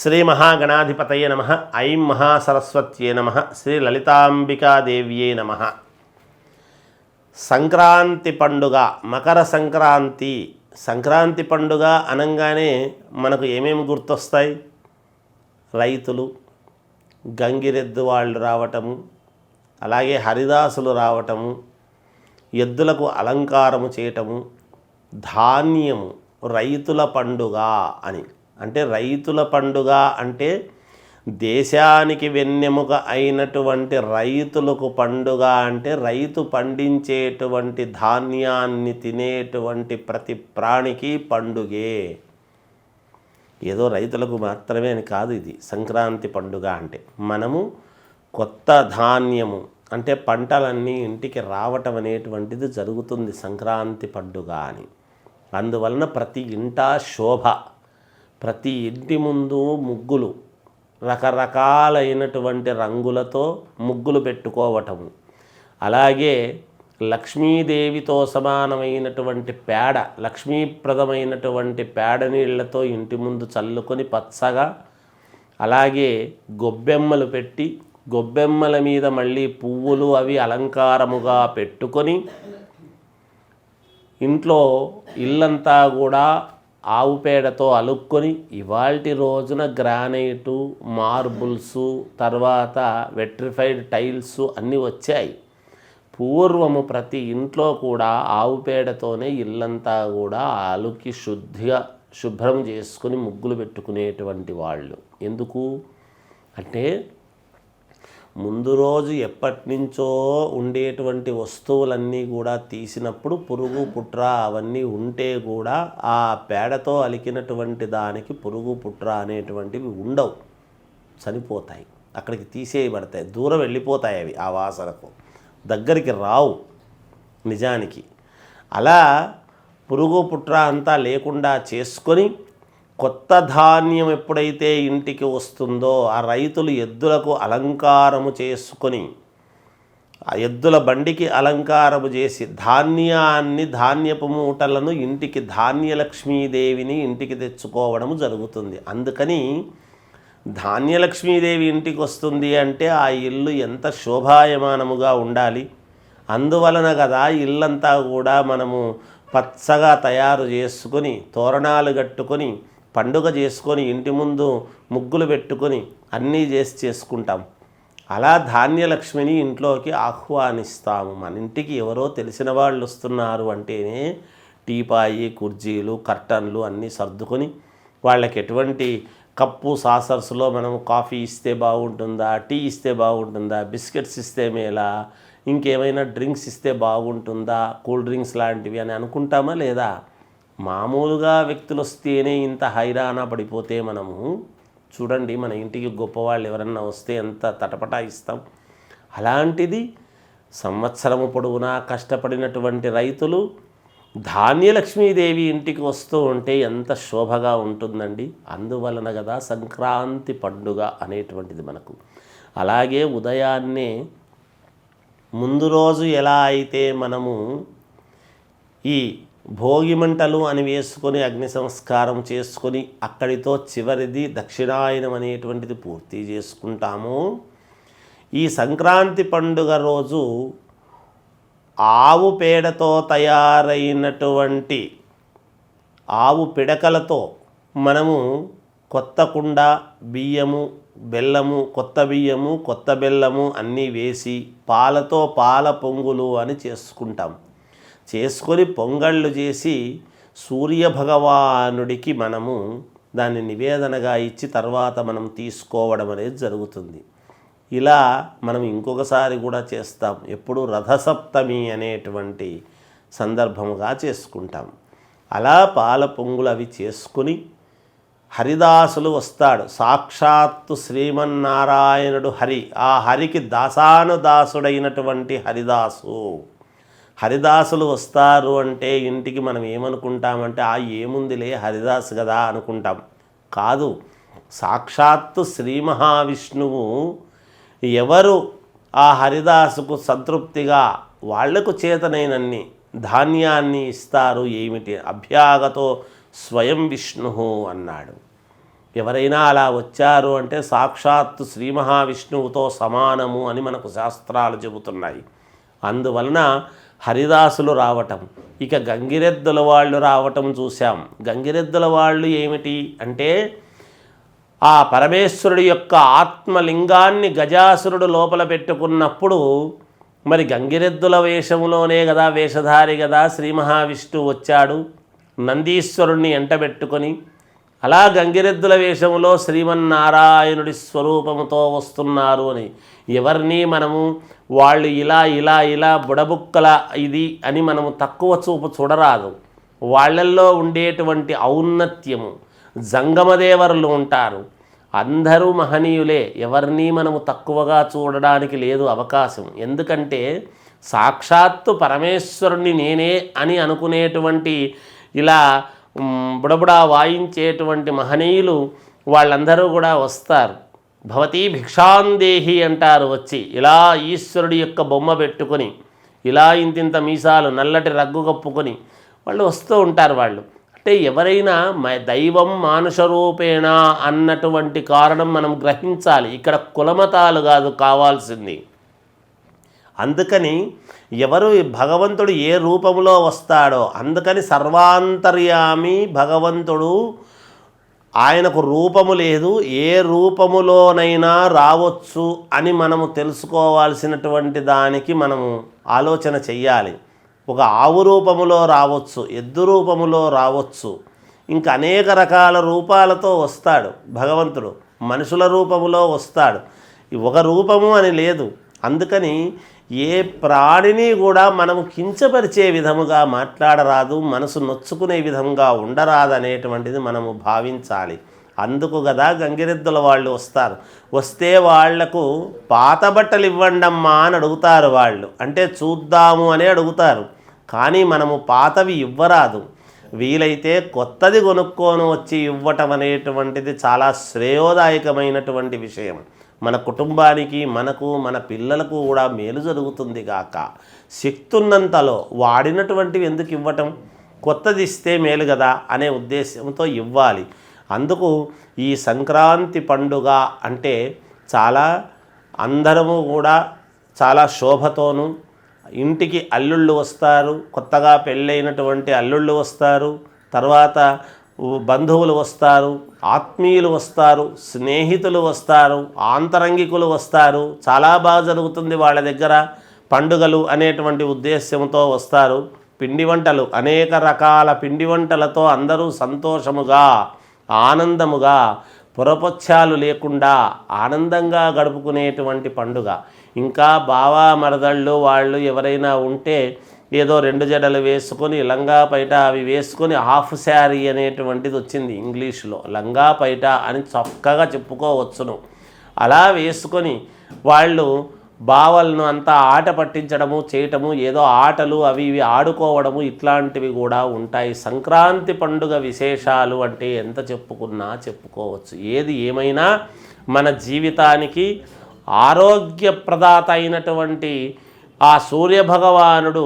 శ్రీ మహాగణాధిపతయే నమః. ఐం మహాసరస్వత్యే నమః. శ్రీ లలితాంబికాదేవ్యే నమః. సంక్రాంతి పండుగ, మకర సంక్రాంతి. సంక్రాంతి పండుగ అనగానే మనకు ఏమేమి గుర్తొస్తాయి? రైతులు, గంగిరెద్దు వాళ్ళు రావటము, అలాగే హరిదాసులు రావటము, ఎద్దులకు అలంకారము చేయటము, ధాన్యము, రైతుల పండుగ అని. అంటే రైతుల పండుగ అంటే దేశానికి వెన్నెముక అయినటువంటి రైతులకు పండుగ. అంటే రైతు పండించేటువంటి ధాన్యాన్ని తినేటువంటి ప్రతి ప్రాణికి పండుగే. ఏదో రైతులకు మాత్రమే అని కాదు ఇది సంక్రాంతి పండుగ అంటే. మనము కొత్త ధాన్యము అంటే పంటలన్నీ ఇంటికి రావటం అనేటువంటిది జరుగుతుంది సంక్రాంతి పండుగ అని. అందువలన ప్రతి ఇంటా శోభ, ప్రతి ఇంటి ముందు ముగ్గులు, రకరకాలైనటువంటి రంగులతో ముగ్గులు పెట్టుకోవటము, అలాగే లక్ష్మీదేవితో సమానమైనటువంటి పేడ, లక్ష్మీప్రదమైనటువంటి పేడ నీళ్లతో ఇంటి ముందు చల్లుకొని పచ్చగా, అలాగే గొబ్బెమ్మలు పెట్టి గొబ్బెమ్మల మీద మళ్ళీ పువ్వులు అవి అలంకారముగా పెట్టుకొని ఇంట్లో ఇల్లంతా కూడా ఆవు పేడతో అలుక్కొని, ఇవాల్టి రోజున గ్రానైటు, మార్బుల్సు, తర్వాత వెట్రిఫైడ్ టైల్స్ అన్నీ వచ్చాయి. పూర్వము ప్రతి ఇంట్లో కూడా ఆవు పేడతోనే ఇల్లంతా కూడా అలుకి శుభ్రం చేసుకుని ముగ్గులు పెట్టుకునేటువంటి వాళ్ళు. ఎందుకు అంటే ముందు రోజు ఎప్పటి నుంచో ఉండేటువంటి వస్తువులన్నీ కూడా తీసినప్పుడు పురుగు పుట్ర అవన్నీ ఉంటే కూడా ఆ పేడతో అలికినటువంటి దానికి పురుగు పుట్ర అనేటువంటివి ఉండవు, చనిపోతాయి, అక్కడికి తీసేయబడతాయి, దూరం వెళ్ళిపోతాయి అవి ఆ వాసనకు, దగ్గరికి రావు నిజానికి. అలా పురుగు పుట్ర అంతా లేకుండా చేసుకొని కొత్త ధాన్యం ఎప్పుడైతే ఇంటికి వస్తుందో ఆ రైతులు ఎద్దులకు అలంకారము చేసుకొని, ఆ ఎద్దుల బండికి అలంకారము చేసి ధాన్యాన్ని, ధాన్యపు మూటలను ఇంటికి, ధాన్యలక్ష్మీదేవిని ఇంటికి తెచ్చుకోవడము జరుగుతుంది. అందుకని ధాన్యలక్ష్మీదేవి ఇంటికి వస్తుంది అంటే ఆ ఇల్లు ఎంత శోభాయమానముగా ఉండాలి. అందువలన కదా ఇల్లంతా కూడా మనము పచ్చగా తయారు చేసుకొని, తోరణాలు కట్టుకొని, పండుగ చేసుకొని, ఇంటి ముందు ముగ్గులు పెట్టుకొని అన్నీ చేసుకుంటాం. అలా ధాన్యలక్ష్మిని ఇంట్లోకి ఆహ్వానిస్తాము. మన ఇంటికి ఎవరో తెలిసిన వాళ్ళు వస్తున్నారు అంటేనే టీపాయి, కుర్చీలు, కర్టన్లు అన్నీ సర్దుకొని, వాళ్ళకి ఎటువంటి కప్పు సాసర్స్లో మనం కాఫీ ఇస్తే బాగుంటుందా, టీ ఇస్తే బాగుంటుందా, బిస్కెట్స్ ఇస్తే మేలా, ఇంకేమైనా డ్రింక్స్ ఇస్తే బాగుంటుందా, కూల్ డ్రింక్స్ లాంటివి అని అనుకుంటామా లేదా? మామూలుగా వ్యక్తులు వస్తేనే ఇంత హైరాణ పడిపోతే మనము చూడండి, మన ఇంటికి గొప్పవాళ్ళు ఎవరన్నా వస్తే ఎంత తటపటాయిస్తాం. అలాంటిది సంవత్సరము పొడవునా కష్టపడినటువంటి రైతులు ధాన్యలక్ష్మీదేవి ఇంటికి వస్తూ ఉంటే ఎంత శోభగా ఉంటుందండి. అందువలన కదా సంక్రాంతి పండుగ అనేటువంటిది మనకు. అలాగే ఉదయాన్నే ముందు రోజు ఎలా అయితే మనము ఈ భోగి మంటలు అని వేసుకొని అగ్ని సంస్కారం చేసుకొని అక్కడితో చివరిది దక్షిణాయనం అనేటువంటిది పూర్తి చేసుకుంటాము. ఈ సంక్రాంతి పండుగ రోజు ఆవు పేడతో తయారైనటువంటి ఆవు పిడకలతో మనము కొత్త కుండ, బియ్యము, బెల్లము, కొత్త బియ్యము, కొత్త బెల్లము అన్నీ వేసి పాలతో పాల పొంగులు అని చేసుకొని పొంగళ్ళు చేసి సూర్యభగవానుడికి మనము దాన్ని నివేదనగా ఇచ్చి తర్వాత మనం తీసుకోవడం అనేది జరుగుతుంది. ఇలా మనం ఇంకొకసారి కూడా చేస్తాం. ఎప్పుడు రథసప్తమి అనేటువంటి సందర్భముగా చేసుకుంటాం. అలా పాల పొంగులు అవి చేసుకుని హరిదాసులు వస్తాడు. సాక్షాత్తు శ్రీమన్నారాయణుడు హరి. ఆ హరికి దాసానుదాసుడైనటువంటి హరిదాసులు వస్తారు అంటే ఇంటికి మనం ఏమనుకుంటామంటే ఏముందిలే హరిదాసు కదా అనుకుంటాం. కాదు, సాక్షాత్తు శ్రీ మహావిష్ణువు ఎవరు ఆ హరిదాసుకు సంతృప్తిగా వాళ్లకు చేతనైనన్ని ధాన్యాన్ని ఇస్తారు. ఏమిటి? అభ్యాగతో స్వయం విష్ణు అన్నాడు. ఎవరైనా అలా వచ్చారు అంటే సాక్షాత్తు శ్రీ మహావిష్ణువుతో సమానము అని మనకు శాస్త్రాలు చెబుతున్నాయి. అందువలన హరిదాసులు రావటం, ఇక గంగిరెద్దుల వాళ్ళు రావటం చూసాం. గంగిరెద్దుల వాళ్ళు ఏమిటి అంటే ఆ పరమేశ్వరుడి యొక్క ఆత్మలింగాన్ని గజాసురుడు లోపల పెట్టుకున్నప్పుడు మరి గంగిరెద్దుల వేషంలోనే కదా, వేషధారి కదా శ్రీ మహావిష్ణువు వచ్చాడు నందీశ్వరుణ్ణి ఎంటబెట్టుకొని. అలా గంగిరెద్దుల వేషంలో శ్రీమన్నారాయణుడి స్వరూపముతో వస్తున్నారు అని ఎవరిని మనము వాళ్ళు ఇలా ఇలా ఇలా బుడబుక్కల ఇది అని మనము తక్కువ చూపు చూడరాదు. వాళ్ళల్లో ఉండేటువంటి ఔన్నత్యము, జంగమదేవరులు ఉంటారు, అందరూ మహనీయులే. ఎవరిని మనము తక్కువగా చూడడానికి లేదు అవకాశం. ఎందుకంటే సాక్షాత్తు పరమేశ్వరుణ్ణి నేనే అని అనుకునేటువంటి ఇలా బుడబుడా వాయించేటువంటి మహనీయులు వాళ్ళందరూ కూడా వస్తారు. భవతీ భిక్షాందేహి అంటారు వచ్చి, ఇలా ఈశ్వరుడి యొక్క బొమ్మ పెట్టుకొని ఇలా ఇంతింత మీసాలు నల్లటి రగ్గు కప్పుకొని వాళ్ళు వస్తూ ఉంటారు. వాళ్ళు అంటే ఎవరైనా దైవం మానుష రూపేణ అన్నటువంటి కారణం మనం గ్రహించాలి. ఇక్కడ కులమతాలు కాదు కావాల్సింది. అందుకని ఎవరు భగవంతుడు ఏ రూపంలో వస్తాడో, అందుకని సర్వాంతర్యామి భగవంతుడు, ఆయనకు రూపము లేదు, ఏ రూపములోనైనా రావచ్చు అని మనము తెలుసుకోవాల్సినటువంటి దానికి మనము ఆలోచన చెయ్యాలి. ఒక ఆవు రూపములో రావచ్చు, ఎద్దు రూపములో రావచ్చు, ఇంకా అనేక రకాల రూపాలతో వస్తాడు భగవంతుడు. మనుషుల రూపములో వస్తాడు, ఒక రూపము అని లేదు. అందుకని ఏ ప్రాణిని కూడా మనము కించపరిచే విధముగా మాట్లాడరాదు, మనసు నొచ్చుకునే విధంగా ఉండరాదు అనేటువంటిది మనము భావించాలి. అందుకు కదా గంగిరెద్దుల వాళ్ళు వస్తారు. వస్తే వాళ్లకు పాత బట్టలు ఇవ్వండమ్మా అని అడుగుతారు వాళ్ళు. అంటే చూద్దాము అనే అడుగుతారు, కానీ మనము పాతవి ఇవ్వరాదు. వీలైతే కొత్తది కొనుక్కొని వచ్చి ఇవ్వటం అనేటువంటిది చాలా శ్రేయోదాయకమైనటువంటి విషయం. మన కుటుంబానికి, మనకు, మన పిల్లలకు కూడా మేలు జరుగుతుంది గాక. శక్తున్నంతలో వాడినటువంటివి ఎందుకు ఇవ్వటం, కొత్తది ఇస్తే మేలు కదా అనే ఉద్దేశంతో ఇవ్వాలి. అందుకు ఈ సంక్రాంతి పండుగ అంటే చాలా అందరము కూడా చాలా శోభతోనూ, ఇంటికి అల్లుళ్ళు వస్తారు, కొత్తగా పెళ్ళైనటువంటి అల్లుళ్ళు వస్తారు, తర్వాత బంధువులు వస్తారు, ఆత్మీయులు వస్తారు, స్నేహితులు వస్తారు, ఆంతరంగికులు వస్తారు. చాలా బాగా జరుగుతుంది వాళ్ళ దగ్గర పండుగలు అనేటువంటి ఉద్దేశ్యంతో వస్తారు. పిండి వంటలు, అనేక రకాల పిండి వంటలతో అందరూ సంతోషముగా ఆనందముగా పొరపొచ్చాలు లేకుండా ఆనందంగా గడుపుకునేటువంటి పండుగ. ఇంకా బావా మరదళ్ళు వాళ్ళు ఎవరైనా ఉంటే ఏదో 2 జడలు వేసుకొని లంగా పైట అవి వేసుకొని హాఫ్ శారీ అనేటువంటిది వచ్చింది ఇంగ్లీష్లో. లంగా పైట అని చక్కగా చెప్పుకోవచ్చును. అలా వేసుకొని వాళ్ళు బావలను అంతా ఆట పట్టించడము చేయటము, ఏదో ఆటలు అవి ఇవి ఆడుకోవడము ఇట్లాంటివి కూడా ఉంటాయి. సంక్రాంతి పండుగ విశేషాలు అంటే ఎంత చెప్పుకున్నా చెప్పుకోవచ్చు. ఏది ఏమైనా మన జీవితానికి ఆరోగ్యప్రదాత అయినటువంటి ఆ సూర్యభగవానుడు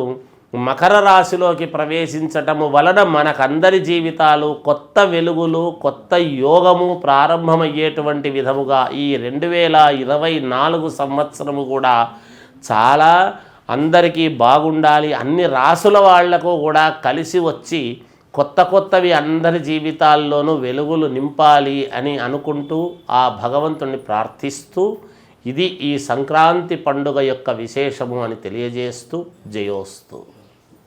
మకర రాశిలోకి ప్రవేశించటము వలన మనకందరి జీవితాలు కొత్త వెలుగులు, కొత్త యోగము ప్రారంభమయ్యేటువంటి విధముగా ఈ 2024 సంవత్సరము కూడా చాలా అందరికీ బాగుండాలి. అన్ని రాసుల వాళ్లకు కూడా కలిసి వచ్చి కొత్త కొత్తవి అందరి జీవితాల్లోనూ వెలుగులు నింపాలి అని అనుకుంటూ ఆ భగవంతుణ్ణి ప్రార్థిస్తూ ఇది ఈ సంక్రాంతి పండుగ యొక్క విశేషము అని తెలియజేస్తూ జయోస్తు.